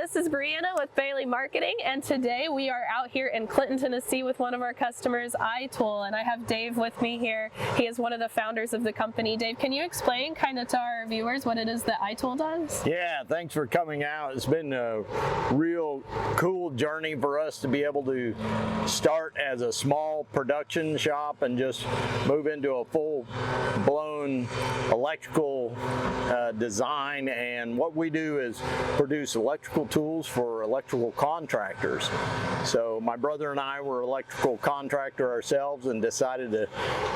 this is Brianna with Bailey Marketing, and today we are out here in Clinton, Tennessee with one of our customers, iTOOL, and I have Dave with me here. He is one of the founders of the company. Dave, can you explain kind of to our viewers what it is that iTOOL does? Yeah, thanks for coming out. It's been a real cool journey for us to be able to start as a small production shop and just move into a full-blown electrical design. And what we do is produce electrical tools for electrical contractors. So my brother and I were electrical contractor ourselves and decided to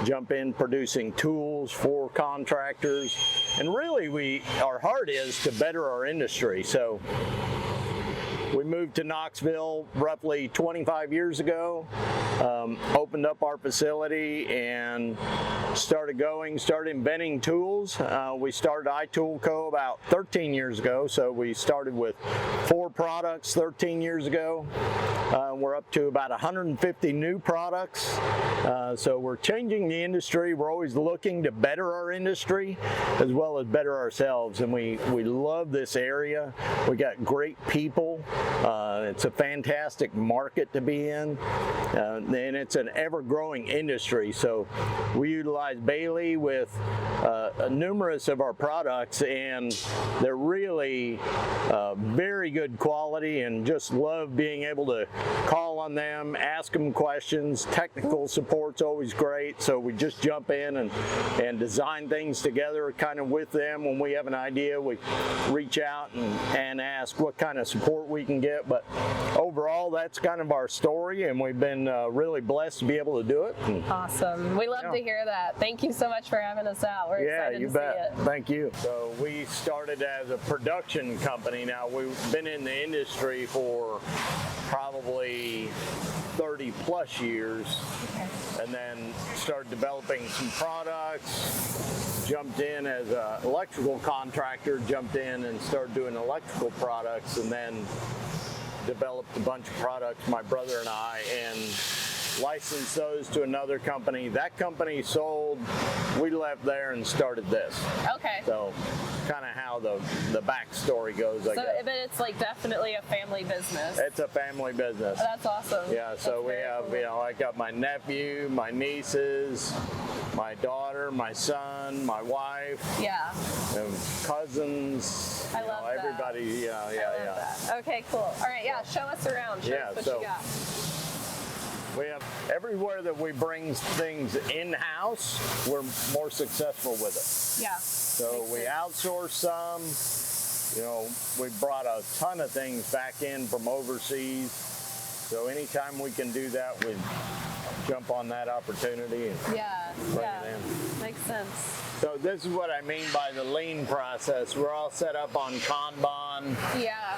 jump in producing tools for contractors. And really our heart is to better our industry. So we moved to Knoxville roughly 25 years ago, opened up our facility and started inventing tools. We started iTOOLco about 13 years ago, so we started with 4 products 13 years ago. We're up to about 150 new products, so we're changing the industry. We're always looking to better our industry as well as better ourselves, and we love this area. We got great people. It's a fantastic market to be in, and it's an ever-growing industry. So we utilize Bailey with numerous of our products, and they're really very good quality, and just love being able to call on them, ask them questions. Technical support's always great, so we just jump in and design things together kind of with them. When we have an idea, we reach out and ask what kind of support we can get. But overall, that's kind of our story, and we've been really blessed to be able to do it. Awesome. We love to hear that. Thank you so much for having us out. We're excited to see it. Thank you. So we started as a production company. Now we've been in the industry for probably 30 plus years, and then started developing some products, jumped in as an electrical contractor, jumped in and started doing electrical products, and then developed a bunch of products, my brother and I, and licensed those to another company. That company sold, we left there and started this. Okay. So kind of how the backstory goes, I guess. But it's like definitely a family business. It's a family business. That's awesome. Yeah, so we have, cool. You know, I got my nephew, my nieces, my daughter, my son, my wife. Yeah. And cousins. I love that. Everybody, yeah. That. Okay, cool. All right, yeah, show us around. Show us what you got. We have everywhere that we bring things in-house, we're more successful with it. Yeah. So we outsource some. You know, we brought a ton of things back in from overseas. So anytime we can do that, we jump on that opportunity and bring it in. Makes sense. So this is what I mean by the lean process. We're all set up on Kanban. Yeah.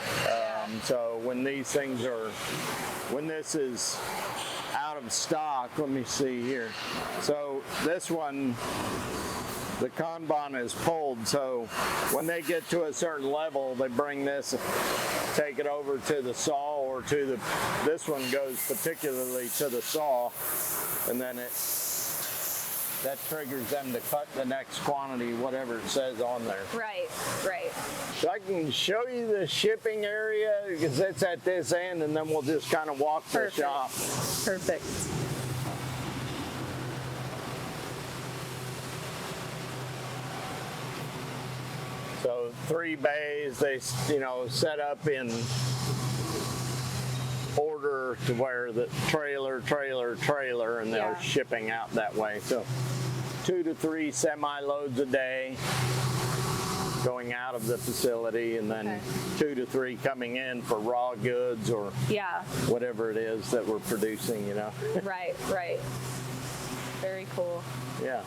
So when these things are, when this is out of stock, let me see here. So this one, the Kanban is pulled, so when they get to a certain level, they bring this, take it over to the saw, or to the, this one goes particularly to the saw, and then that triggers them to cut the next quantity, whatever it says on there. Right, right. So I can show you the shipping area, because it's at this end, and then we'll just kind of walk the shop. Perfect. So 3 bays, they, you know, set up in order to where the trailer, and they're shipping out that way. So 2 to 3 semi-loads a day going out of the facility, and then 2 to 3 coming in for raw goods or whatever it is that we're producing, you know. Right, right. Very cool. Yeah.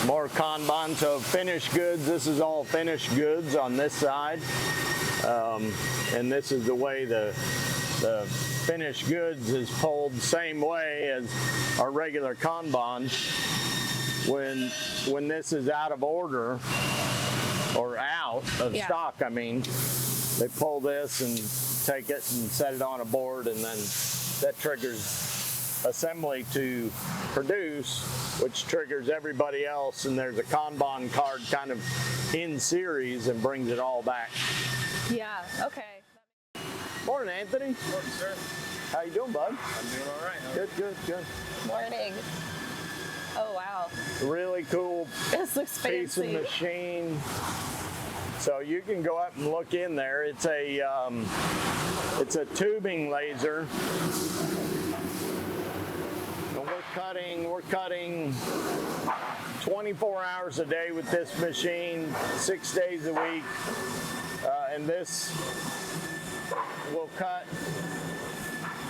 More Kanban, so finished goods. This is all finished goods on this side, and this is the way the finished goods is pulled the same way as our regular Kanban. When this is out of order or out of stock, I mean, they pull this and take it and set it on a board, and then that triggers assembly to produce, which triggers everybody else, and there's a Kanban card kind of in series and brings it all back. Yeah, okay. Morning, Anthony. Morning, sir. How you doing, bud? I'm doing all right. Good, good, good. Morning. Oh, wow. Really cool This looks piece of fancy. machine. So you can go up and look in there. It's a tubing laser. And we're cutting 24 hours a day with this machine, 6 days a week. And this will cut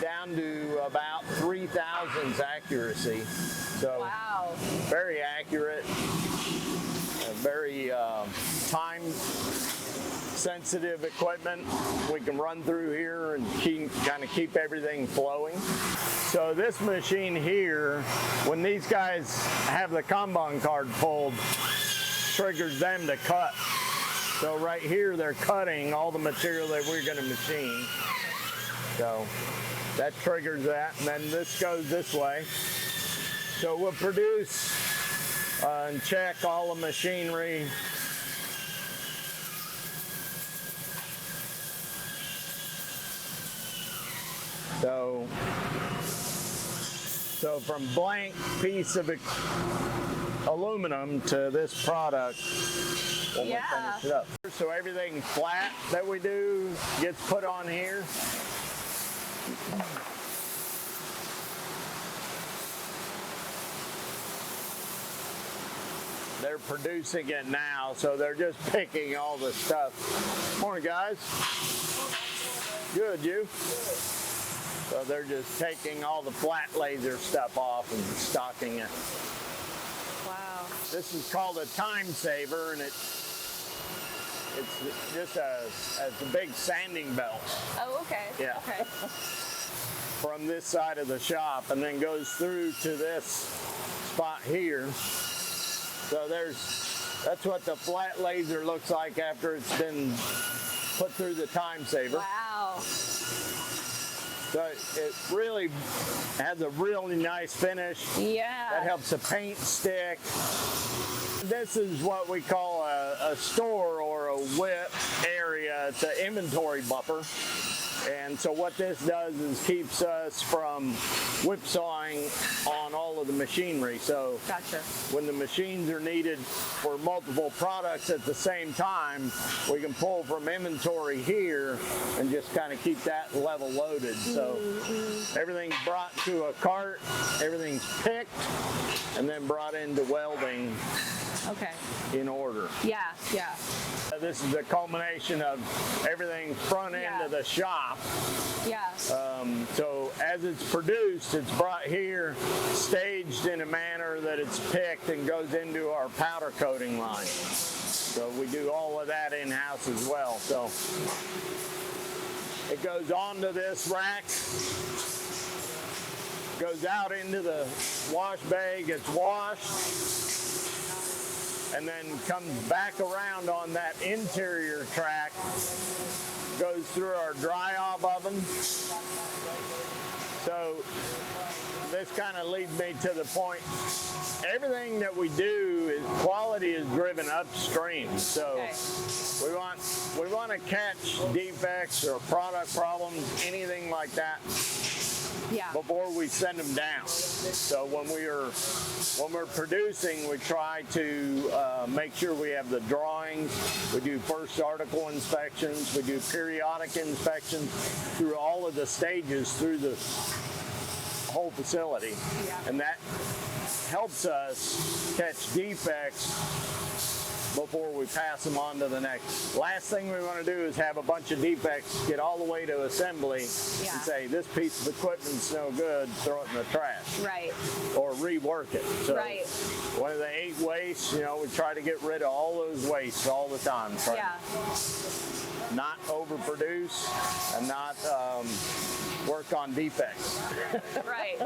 down to about 3,000 accuracy. So Wow. very accurate, very time sensitive equipment. We can run through here and kind of keep everything flowing. So this machine here, when these guys have the Kanban card pulled, triggers them to cut. So right here they're cutting all the material that we're going to machine. So that triggers that, and then this goes this way. So we'll produce and check all the machinery. So from blank piece of aluminum to this product, when we finish it up. So everything flat that we do gets put on here. They're producing it now, so they're just picking all the stuff. Morning, guys. Good, you? So they're just taking all the flat laser stuff off and stocking it. Wow. This is called a time saver, and it's just a big sanding belt. Oh, okay. Yeah. Okay. From this side of the shop, and then goes through to this spot here. So that's what the flat laser looks like after it's been put through the time saver. Wow. So it really has a really nice finish. Yeah. That helps the paint stick. This is what we call a store or a whip area. It's an inventory buffer. And so what this does is keeps us from whipsawing on all of the machinery. So Gotcha. when the machines are needed for multiple products at the same time, we can pull from inventory here and just kind of keep that level loaded. So everything's brought to a cart, everything's picked, and then brought into welding Okay. in order. Yeah, yeah. This is the culmination of everything front end Yeah. of the shop. Yeah. So as it's produced, it's brought here, staged in a manner that it's picked and goes into our powder coating line. So we do all of that in-house as well. So it goes onto this rack, goes out into the wash bay, gets washed, and then comes back around on that interior track, goes through our dry-off oven. So this kind of leads me to the point, everything that we do, quality is driven upstream. So we want to catch defects or product problems, anything like that, Yeah. before we send them down. So when we're producing, we try to make sure we have the drawings. We do first article inspections. We do periodic inspections through all of the stages through the whole facility. Yeah. And that helps us catch defects before we pass them on to the next. Last thing we want to do is have a bunch of defects, get all the way to assembly, Yeah. and say, this piece of equipment's no good, throw it in the trash. Right. Or rework it. So Right. one of the 8 wastes, we try to get rid of all those wastes all the time. Try Yeah. to not overproduce and not work on defects. Right.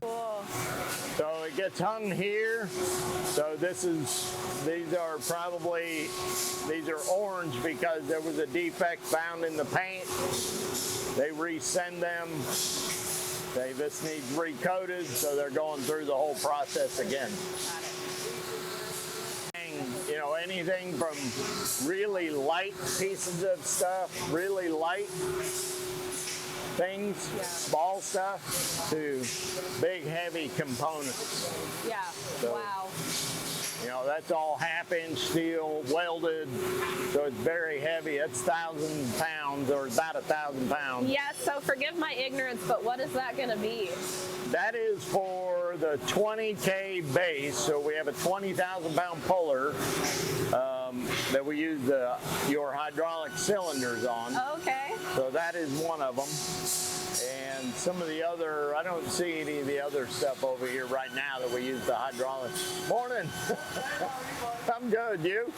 Cool. So it gets hung here. So these are orange because there was a defect found in the paint. They resend them. This needs recoated, so they're going through the whole process again. Got it. you know, anything from really light pieces of stuff, really light things, small stuff, to big heavy components. Yeah. So, wow. You know, that's all 1/2 inch steel, welded, so it's very heavy. It's 1,000 pounds, or about 1,000 pounds. Yeah, so forgive my ignorance, but what is that going to be? That is for the 20K base, so we have a 20,000 pound puller that we use your hydraulic cylinders on. Okay. So that is one of them. And some of the other, I don't see any of the other stuff over here right now that we use the hydraulic. Morning. I'm good, you?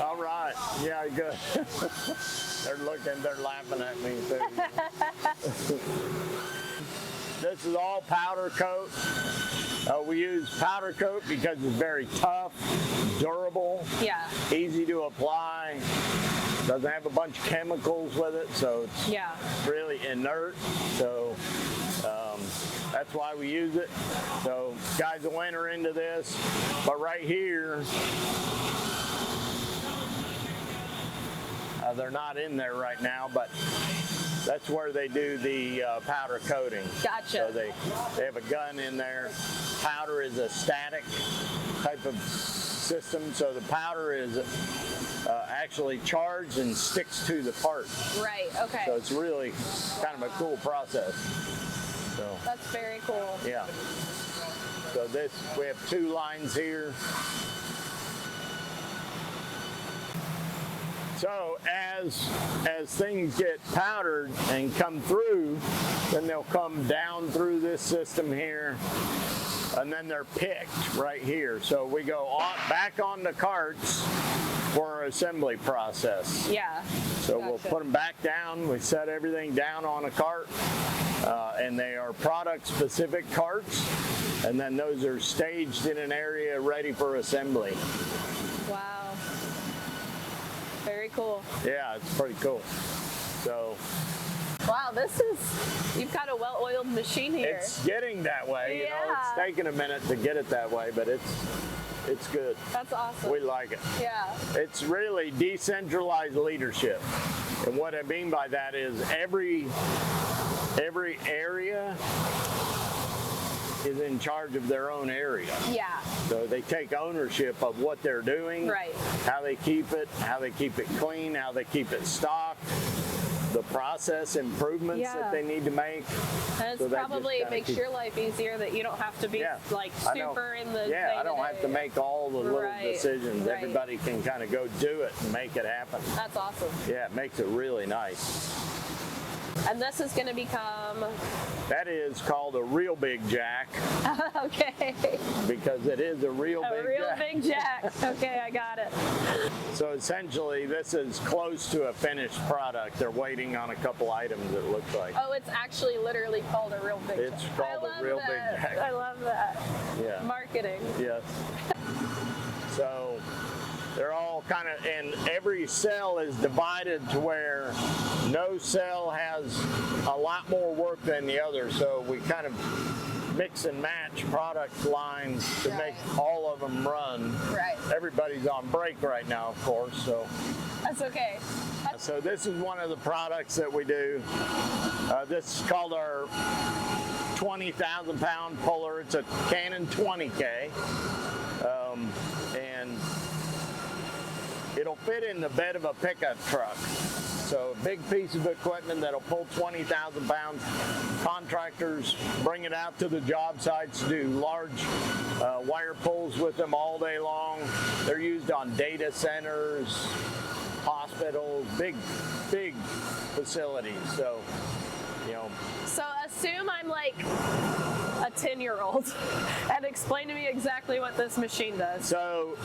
All right. Yeah, good. They're looking, they're laughing at me too. This is all powder coat. We use powder coat because it's very tough, durable, easy to apply. Doesn't have a bunch of chemicals with it, so it's really inert. So that's why we use it. So guys will enter into this, but right here, they're not in there right now, but that's where they do the powder coating. Gotcha. So they have a gun in there. Powder is a static type of system, so the powder is actually charged and sticks to the part. Right, okay. So it's really kind of a cool process. So that's very cool. Yeah. So this, we have 2 lines here. So as things get powdered and come through, then they'll come down through this system here, and then they're picked right here. So we go on, back on the carts for our assembly process. Yeah. So we'll put them back down. We set everything down on a cart, and they are product-specific carts, and then those are staged in an area ready for assembly. Wow. Very cool. Yeah, it's pretty cool. So. Wow, you've got a well-oiled machine here. It's getting that way. You know, it's taking a minute to get it that way, but it's good. That's awesome. We like it. Yeah. It's really decentralized leadership. And what I mean by that is every area is in charge of their own area. Yeah. So they take ownership of what they're doing, right, how they keep it clean, how they keep it stocked, the process improvements that they need to make. And it probably makes your life easier that you don't have to be like super in the day-to-day. I don't have to make all the little decisions. Right. Everybody can kind of go do it and make it happen. That's awesome. Yeah, it makes it really nice. And this is going to become? That is called a real big jack. Okay. Because it is a real big jack. Okay, I got it. So essentially, this is close to a finished product. They're waiting on a couple items, it looks like. Oh, it's actually literally called a real big jack. It's called a real big jack. I love that. Yeah. Marketing. Yes. So they're all kind of, and every cell is divided to where no cell has a lot more work than the other. So we kind of mix and match product lines to make all of them run. Right. Everybody's on break right now, of course, so. That's okay. So this is one of the products that we do. This is called our 20,000 pound puller. It's a Canon 20K. And it'll fit in the bed of a pickup truck. So a big piece of equipment that'll pull 20,000 pounds. Contractors bring it out to the job sites, do large wire pulls with them all day long. They're used on data centers, hospitals, big facilities. So, you know. So assume I'm like a 10-year-old and explain to me exactly what this machine does. So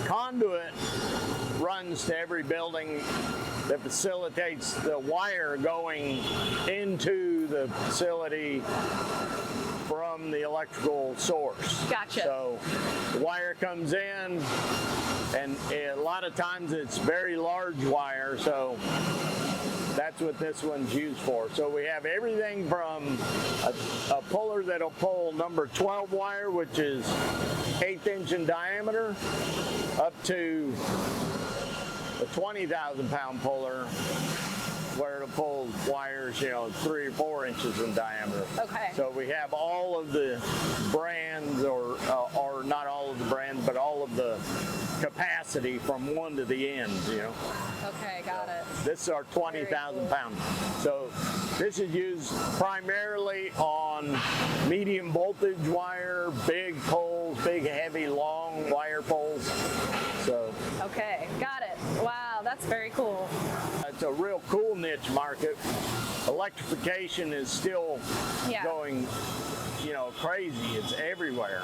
conduit runs to every building that facilitates the wire going into the facility from the electrical source. Gotcha. So the wire comes in, and a lot of times it's very large wire, so that's what this one's used for. So we have everything from a puller that'll pull number 12 wire, which is 1/8 inch in diameter, up to a 20,000 pound puller where it'll pull wires, 3 or 4 inches in diameter. Okay. So we have all of the brands, or not all of the brands, but all of the capacity from one to the end, Okay, got it. This is our 20,000 pound. So this is used primarily on medium voltage wire, big poles, big, heavy, long wire poles. So. Okay, got it. Wow, that's very cool. It's a real cool niche market. Electrification is still going, crazy. It's everywhere.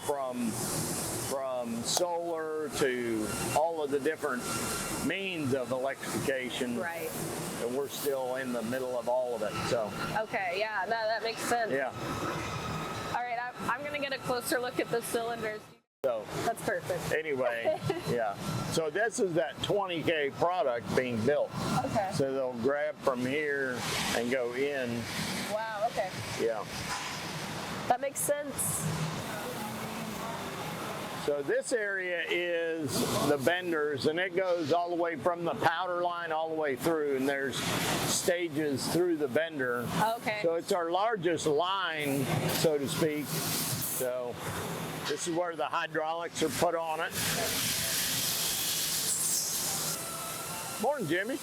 From solar to all of the different means of electrification. Right. And we're still in the middle of all of it. So. Okay, yeah, no, that makes sense. Yeah. All right, I'm going to get a closer look at the cylinders. So that's perfect. Anyway, yeah. So this is that 20K product being built. Okay. So they'll grab from here and go in. Wow, okay. Yeah. That makes sense. So this area is the benders, and it goes all the way from the powder line all the way through, and there's stages through the bender. Okay. So it's our largest line, so to speak. So this is where the hydraulics are put on it. Morning, Jimmy.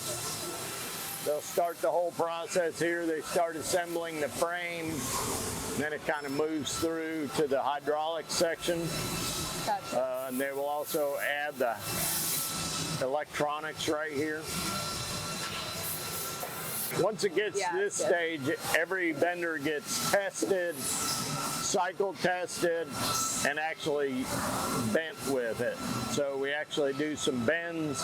They'll start the whole process here. They start assembling the frame, and then it kind of moves through to the hydraulic section. Gotcha. And they will also add the electronics right here. Once it gets to this stage, every bender gets tested, cycle tested, and actually bent with it. So we actually do some bends.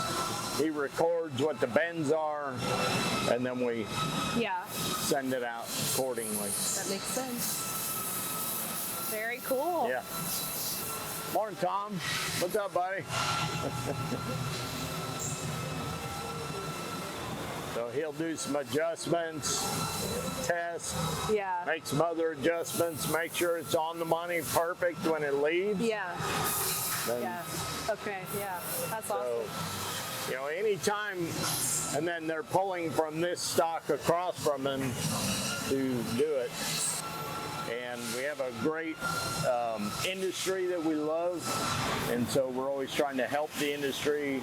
He records what the bends are, and then we send it out accordingly. That makes sense. Very cool. Yeah. Morning, Tom. What's up, buddy? So he'll do some adjustments, test, make some other adjustments, make sure it's on the money, perfect when it leaves. Yeah. Okay, that's awesome. Anytime, and then they're pulling from this stock across from them to do it. And we have a great industry that we love, and so we're always trying to help the industry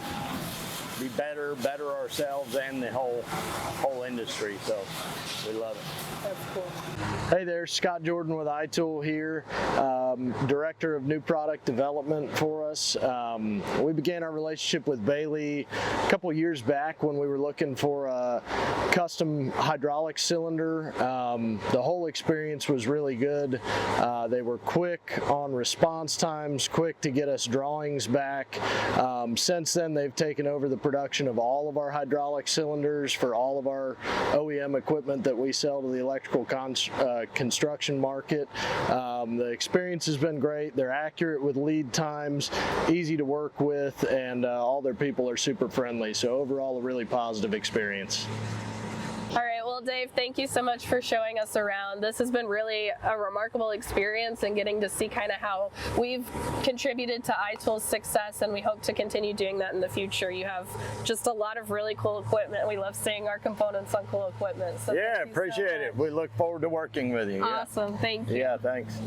be better ourselves and the whole industry. So we love it. That's cool. Hey there, Scott Jordan with iTool here, Director of New Product Development for us. We began our relationship with Bailey a couple years back when we were looking for a custom hydraulic cylinder. The whole experience was really good. They were quick on response times, quick to get us drawings back. Since then, they've taken over the production of all of our hydraulic cylinders for all of our OEM equipment that we sell to the electrical construction market. The experience has been great. They're accurate with lead times, easy to work with, and all their people are super friendly. So overall, a really positive experience. All right, well, Dave, thank you so much for showing us around. This has been really a remarkable experience and getting to see kind of how we've contributed to iTool's success, and we hope to continue doing that in the future. You have just a lot of really cool equipment. We love seeing our components on cool equipment. So appreciate it. We look forward to working with you. Awesome, thank you. Yeah, thanks.